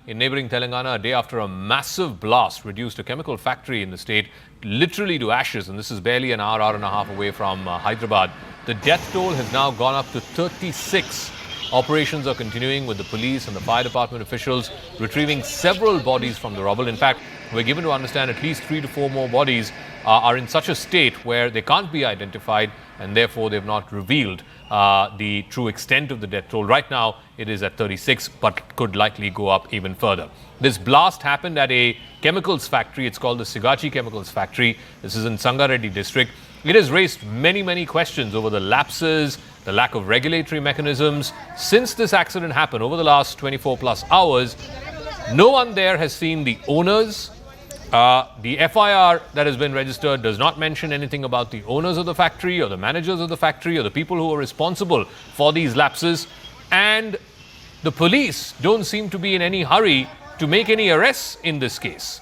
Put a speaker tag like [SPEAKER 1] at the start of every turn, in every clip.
[SPEAKER 1] in neighboring Telangana a day after a massive blast reduced a chemical factory in the state literally to ashes. And this is barely an hour and a half away from Hyderabad. The death toll has now gone up to 36. Operations are continuing with the police and the fire department officials retrieving several bodies from the rubble. In fact, we're given to understand at least 3 to 4 more bodies are in such a state where they can't be identified, and therefore they've not revealed the true extent of the death toll. Right now, it is at 36, but could likely go up even further. This blast happened at a chemicals factory. It's called the Sigachi Chemicals Factory. This is in Sangareddy district. It has raised many questions over the lapses, the lack of regulatory mechanisms. Since this accident happened over the last 24 plus hours, no one there has seen the owners. The FIR that has been registered does not mention anything about the owners of the factory or the managers of the factory or the people who are responsible for these lapses. And the police don't seem to be in any hurry to make any arrests in this case.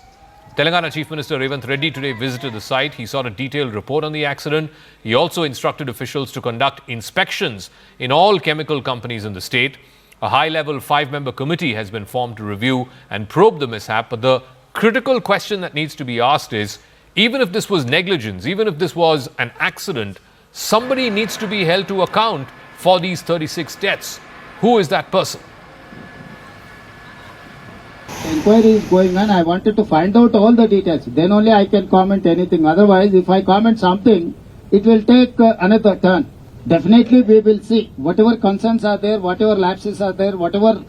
[SPEAKER 1] Telangana Chief Minister Revanth Reddy today visited the site. He sought a detailed report on the accident. He also instructed officials to conduct inspections in all chemical companies in the state. A high-level 5-member committee has been formed to review and probe the mishap. But the critical question that needs to be asked is, even if this was negligence, even if this was an accident, somebody needs to be held to account for these 36 deaths. Who is that person?
[SPEAKER 2] Inquiry is going on. I wanted to find out all the details. Then only I can comment anything. Otherwise, if I comment something, it will take another turn. Definitely, we will see whatever concerns are there, whatever lapses are there, whatever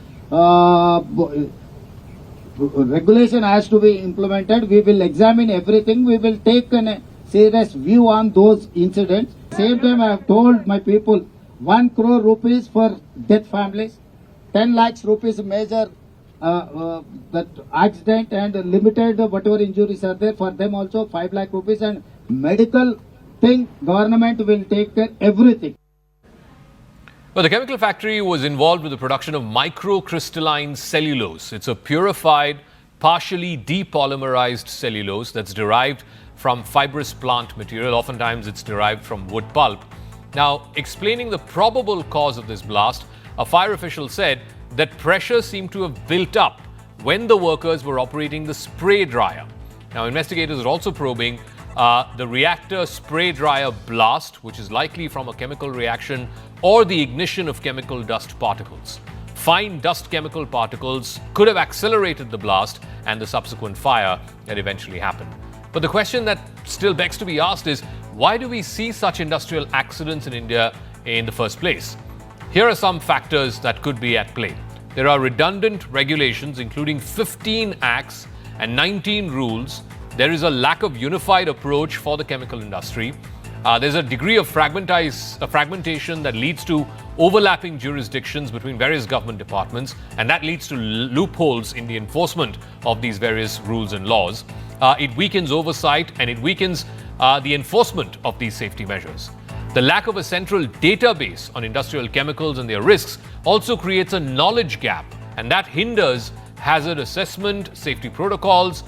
[SPEAKER 2] regulation has to be implemented. We will examine everything. We will take a serious view on those incidents. Same time, I have told my people 1 crore rupees for death families, 10 lakhs rupees major that accident and limited whatever injuries are there for them also 5 lakh rupees, and medical thing government will take care everything.
[SPEAKER 1] Well, the chemical factory was involved with the production of microcrystalline cellulose. It's a purified, partially depolymerized cellulose that's derived from fibrous plant material. Oftentimes it's derived from wood pulp. Now, explaining the probable cause of this blast, a fire official said that pressure seemed to have built up when the workers were operating the spray dryer. Now, investigators are also probing the reactor spray dryer blast, which is likely from a chemical reaction or the ignition of chemical dust particles. Fine dust chemical particles could have accelerated the blast and the subsequent fire that eventually happened. But the question that still begs to be asked is, why do we see such industrial accidents in India in the first place? Here are some factors that could be at play. There are redundant regulations, including 15 acts and 19 rules. There is a lack of unified approach for the chemical industry. There's a degree of fragmentation that leads to overlapping jurisdictions between various government departments, and that leads to loopholes in the enforcement of these various rules and laws. It weakens oversight and it weakens the enforcement of these safety measures. The lack of a central database on industrial chemicals and their risks also creates a knowledge gap, and that hinders hazard assessment, safety protocols.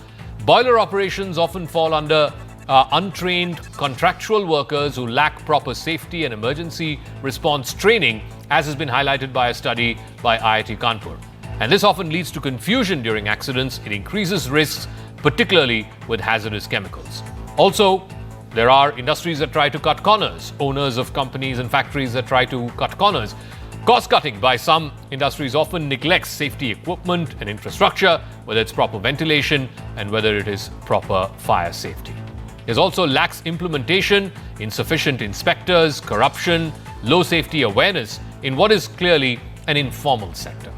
[SPEAKER 1] Boiler operations often fall under untrained contractual workers who lack proper safety and emergency response training, as has been highlighted by a study by IIT Kanpur. And this often leads to confusion during accidents. It increases risks, particularly with hazardous chemicals. Also, there are industries that try to cut corners, owners of companies and factories that try to cut corners. Cost cutting by some industries often neglects safety equipment and infrastructure, whether it's proper ventilation and whether it is proper fire safety. There's also lax implementation, insufficient inspectors, corruption, low safety awareness in what is clearly an informal sector.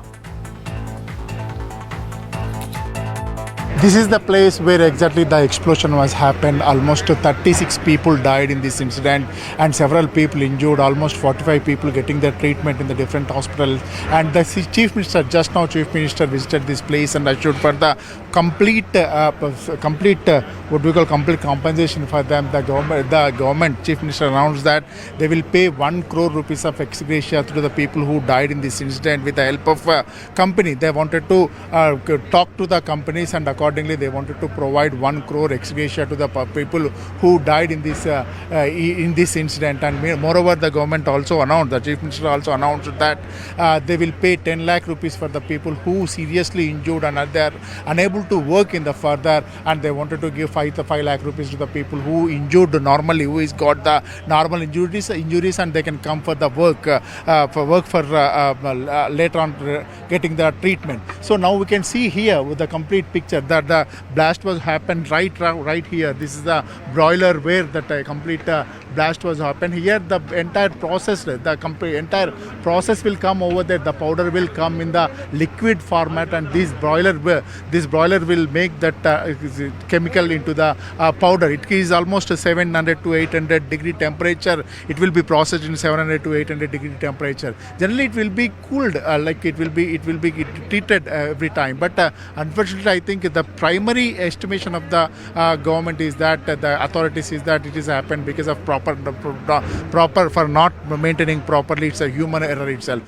[SPEAKER 3] This is the place where exactly the explosion was happened. Almost 36 people died in this incident and several people injured, almost 45 people getting their treatment in the different hospitals. And the Chief Minister visited this place and assured for the complete compensation for them. The government Chief Minister announced that they will pay 1 crore rupees of ex gratia to the people who died in this incident with the help of a company. They wanted to talk to the companies, and according accordingly they wanted to provide 1 crore ex gratia to the people who died in this incident. And moreover, the government also announced, the chief minister also announced that they will pay 10 lakh rupees for the people who seriously injured and they are unable to work in the further, and they wanted to give 5 lakh rupees to the people who injured normally, who is got the normal injuries and they can come for the work later on getting the treatment. So now we can see here with the complete picture that the blast was happened right here. This is the broiler where that complete blast was happened. Here the entire process will come over there. The powder will come in the liquid format, and this broiler will make that chemical into the powder. It is almost 700 to 800 degree temperature. It will be processed in 700 to 800 degree temperature. Generally, it will be cooled, it will be treated every time. But unfortunately, I think the primary estimation of the government is that the authorities is that it has happened because of proper for not maintaining properly. It's a human error itself.